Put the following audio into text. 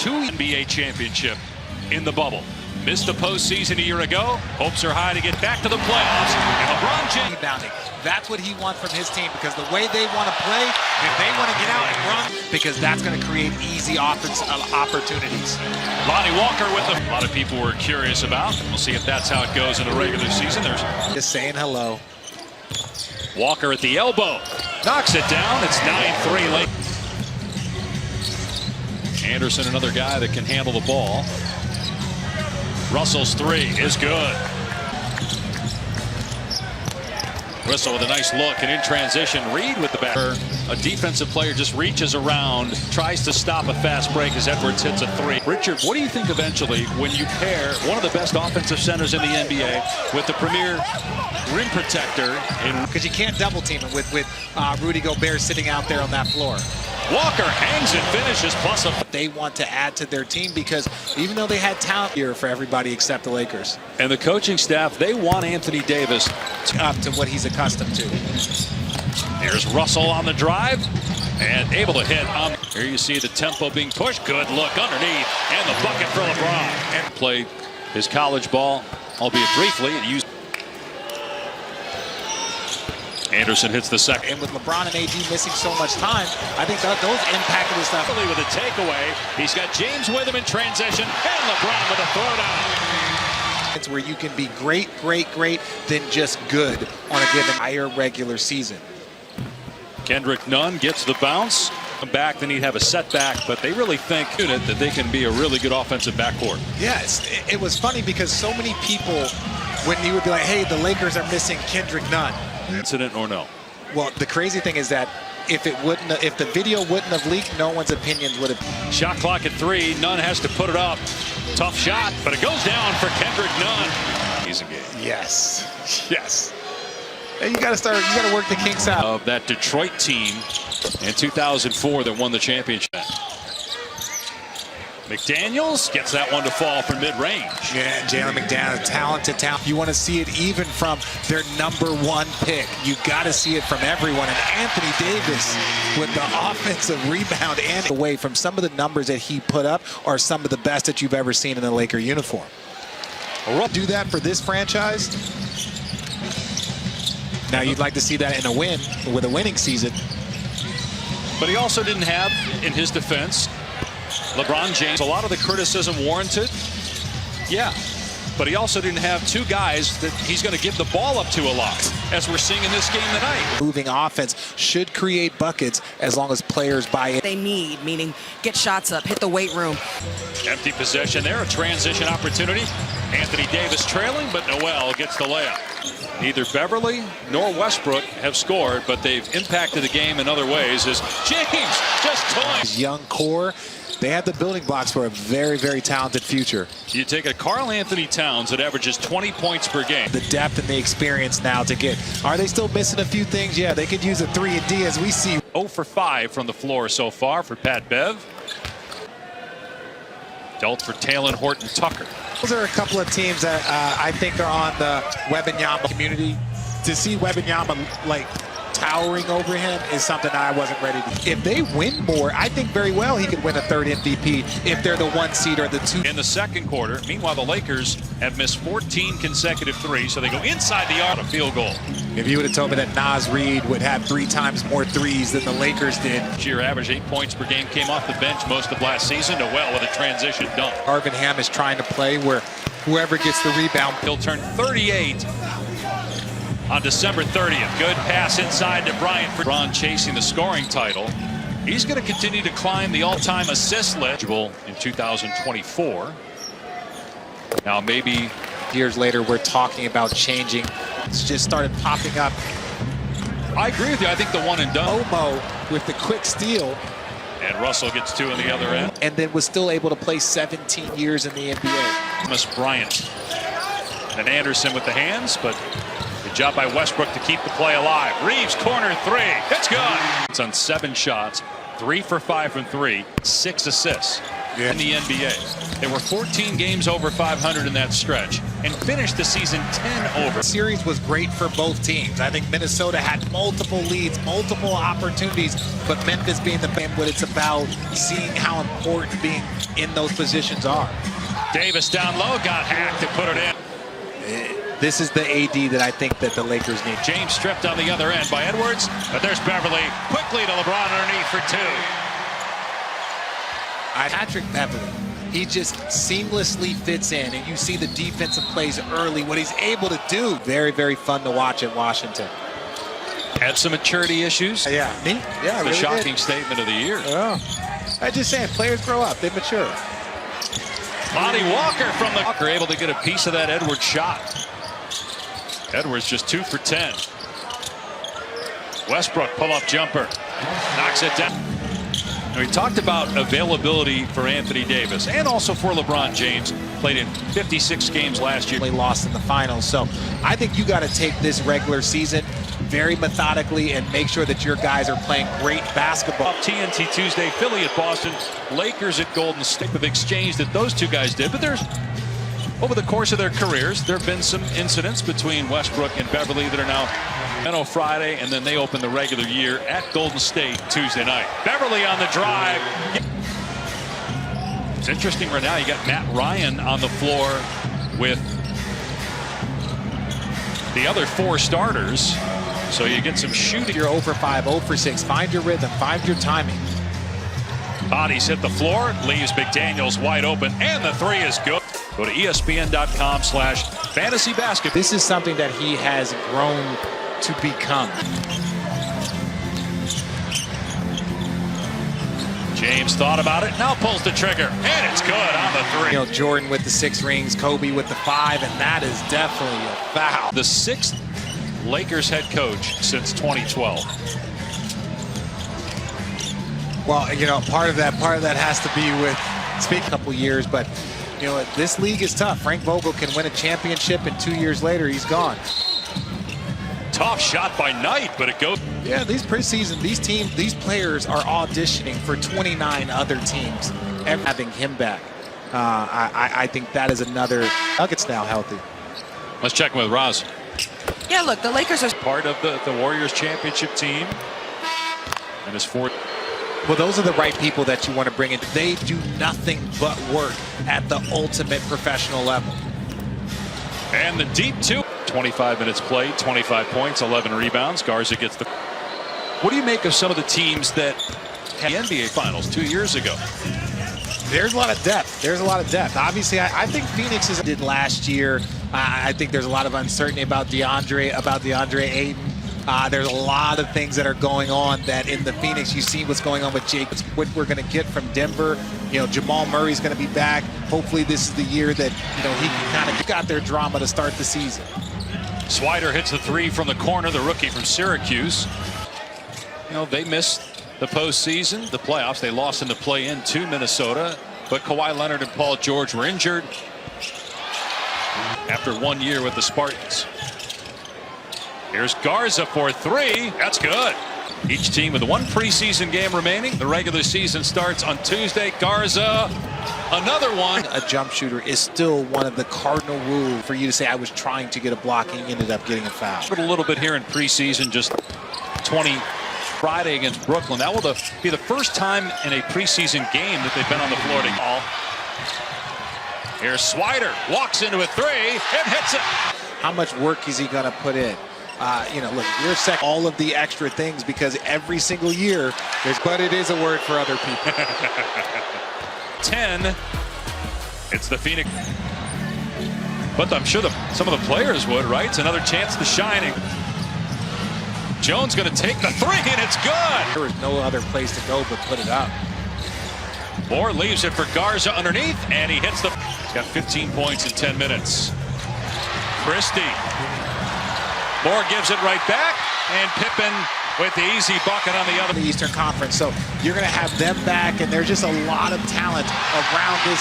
2 NBA championship in the bubble. Missed the postseason a year ago. Hopes are high to get back to the playoffs. And LeBron James rebounding. That's what he wants from his team, because the way they want to play, if they want to get out and run, because that's going to create easy offense opportunities. Lonnie Walker with them. A lot of people were curious about. We'll see if that's how it goes in the regular season. There's just saying hello. Walker at the elbow. Knocks it down. It's 9-3 late. Anderson, another guy that can handle the ball. Russell's 3 is good. Russell with a nice look, and in transition, Reed with the back. A defensive player just reaches around, tries to stop a fast break as Edwards hits a 3. Richard, what do you think eventually when you pair one of the best offensive centers in the NBA with the premier rim protector? Because you can't double team him with Rudy Gobert sitting out there on that floor. Walker hangs and finishes plus a. They want to add to their team, because even though they had talent here for everybody except the Lakers. And the coaching staff, they want Anthony Davis up to what he's accustomed to. Here's Russell on the drive and able to hit. Here you see the tempo being pushed. Good look underneath, and the bucket for LeBron. And play his college ball, albeit briefly. Anderson hits the second. And with LeBron and AD missing so much time, I think those impacted his stuff. With a takeaway, he's got James with him in transition, and LeBron with a throwdown. It's where you can be great, then just good on a given higher regular season. Kendrick Nunn gets the bounce. Come back, then he'd have a setback, but they really think that they can be a really good offensive backcourt. Yes, it was funny because so many people, when you would be like, hey, the Lakers are missing Kendrick Nunn. Incident or no? Well, the crazy thing is that if the video wouldn't have leaked, no one's opinions would have. Shot clock at 3. Nunn has to put it up. Tough shot, but it goes down for Kendrick Nunn. He's a game. Yes. And you got to work the kinks out. Of that Detroit team in 2004 that won the championship. McDaniels gets that one to fall from mid-range. Yeah, Jalen McDaniels, talented talent. You want to see it even from their #1 pick. You got to see it from everyone. And Anthony Davis with the offensive rebound and away from some of the numbers that he put up are some of the best that you've ever seen in a Laker uniform. Do that for this franchise. Now you'd like to see that in a win with a winning season. But he also didn't have, in his defense, LeBron James. A lot of the criticism warranted. Yeah. But he also didn't have 2 guys that he's going to give the ball up to a lot, as we're seeing in this game tonight. Moving offense should create buckets as long as players buy it. They need, meaning get shots up, hit the weight room. Empty possession there, a transition opportunity. Anthony Davis trailing, but Noel gets the layup. Neither Beverly nor Westbrook have scored, but they've impacted the game in other ways as James just toys. Young core. They have the building blocks for a very talented future. You take a Karl Anthony Towns that averages 20 points per game. The depth and the experience now to get. Are they still missing a few things? Yeah, they could use a 3 and D as we see. 0 for 5 from the floor so far for Pat Bev. Dealt for Talen Horton-Tucker. Those are a couple of teams that I think are on the Wembanyama community. To see Wembanyama like towering over him is something I wasn't ready to. If they win more, I think very well he could win a 3rd MVP if they're the 1 seed or the 2. In the second quarter, meanwhile, the Lakers have missed 14 consecutive threes, so they go inside the arc, a field goal. If you would have told me that Naz Reid would have 3 times more threes than the Lakers did. Sheer average 8 points per game, came off the bench most of last season. Noel with a transition dunk. Arvin Ham is trying to play where whoever gets the rebound. He'll turn 38 on December 30th. Good pass inside to Bryant. LeBron chasing the scoring title. He's going to continue to climb the all-time assist list in 2024. Now maybe years later we're talking about changing. It's just started popping up. I agree with you. I think the one and done. Omo with the quick steal. And Russell gets 2 on the other end. And then was still able to play 17 years in the NBA. Thomas Bryant. And Anderson with the hands, but good job by Westbrook to keep the play alive. Reeves corner 3. It's good. It's on 7 shots. 3 for 5 from 3. 6 assists. in the NBA. They were 14 games over 500 in that stretch and finished the season 10 over. The series was great for both teams. I think Minnesota had multiple leads, multiple opportunities, but Memphis being the band, what it's about, seeing how important being in those positions are. Davis down low, got hacked to put it in. This is the AD that I think that the Lakers need. James stripped on the other end by Edwards, but there's Beverly quickly to LeBron underneath for two. Patrick Beverly, he just seamlessly fits in, and you see the defensive plays early, what he's able to do. Very, very fun to watch at Washington. Had some maturity issues. Yeah, the really shocking statement of the year. Yeah. I'm just saying, players grow up, they mature. Lonnie Walker from the Walker able to get a piece of that Edwards shot. Edwards just 2 for 10. Westbrook pull-up jumper. Knocks it down. Now, we talked about availability for Anthony Davis and also for LeBron James. Played in 56 games last year. They lost in the finals. So I think you got to take this regular season very methodically and make sure that your guys are playing great basketball. TNT Tuesday, Philly at Boston, Lakers at Golden State. The exchange that those two guys did, but there's over the course of their careers, there have been some incidents between Westbrook and Beverly that are now Friday, and then they open the regular year at Golden State Tuesday night. Beverly on the drive. It's interesting right now. You got Matt Ryan on the floor with the other 4 starters. So you get some shooting. You're 0 for 5, 0 for 6. Find your rhythm, find your timing. Bodies hit the floor, leaves McDaniels wide open, and the 3 is good. Go to ESPN.com/fantasy basketball. This is something that he has grown to become. James thought about it, now pulls the trigger, and it's good on the 3. You know, Jordan with the 6 rings, Kobe with the 5, and that is definitely a foul. The 6th Lakers head coach since 2012. Well, you know, part of that has to be with a couple years, but you know, this league is tough. Frank Vogel can win a championship, and 2 years later, he's gone. Tough shot by Knight, but it goes. Yeah, these preseason, these players are auditioning for 29 other teams and having him back. I think that is another. Nuggets now healthy. Let's check in with Roz. Yeah, look, the Lakers are Part of the Warriors championship team. And his 4th. Well, those are the right people that you want to bring in. They do nothing but work at the ultimate professional level. And the deep 2. 25 minutes played, 25 points, 11 rebounds. Garza gets the. What do you make of some of the teams that had the NBA Finals 2 years ago? There's a lot of depth. There's a lot of depth. Obviously, I think Phoenix did last year. I think there's a lot of uncertainty about DeAndre Ayton. There's a lot of things that are going on that in the Phoenix, you see what's going on with Jacobs, what we're going to get from Denver. You know, Jamal Murray's going to be back. Hopefully this is the year that, you know, he can kind of got their drama to start the season. Swider hits the 3 from the corner, the rookie from Syracuse. You know, they missed the postseason, the playoffs. They lost in the play-in to Minnesota, but Kawhi Leonard and Paul George were injured after 1 year with the Spartans. Here's Garza for 3. That's good. Each team with 1 preseason game remaining. The regular season starts on Tuesday. Garza, another one. A jump shooter is still one of the cardinal rules for you to say, I was trying to get a block and ended up getting a foul. But a little bit here in preseason, just 20 Friday against Brooklyn. That will be the first time in a preseason game that they've been on the floor to all. Here's Swider, walks into a 3 and hits it. How much work is he going to put in? You know, look, you're second all of the extra things because every single year but it is a word for other people. 10. It's the Phoenix. But I'm sure some of the players would, right? It's another chance to shine. Jones going to take the 3, and it's good. There is no other place to go but put it up. Moore leaves it for Garza underneath, and he hits He's got 15 points in 10 minutes. Christie. Moore gives it right back, and Pippen with the easy bucket on the other. The Eastern Conference, so you're going to have them back, and there's just a lot of talent around this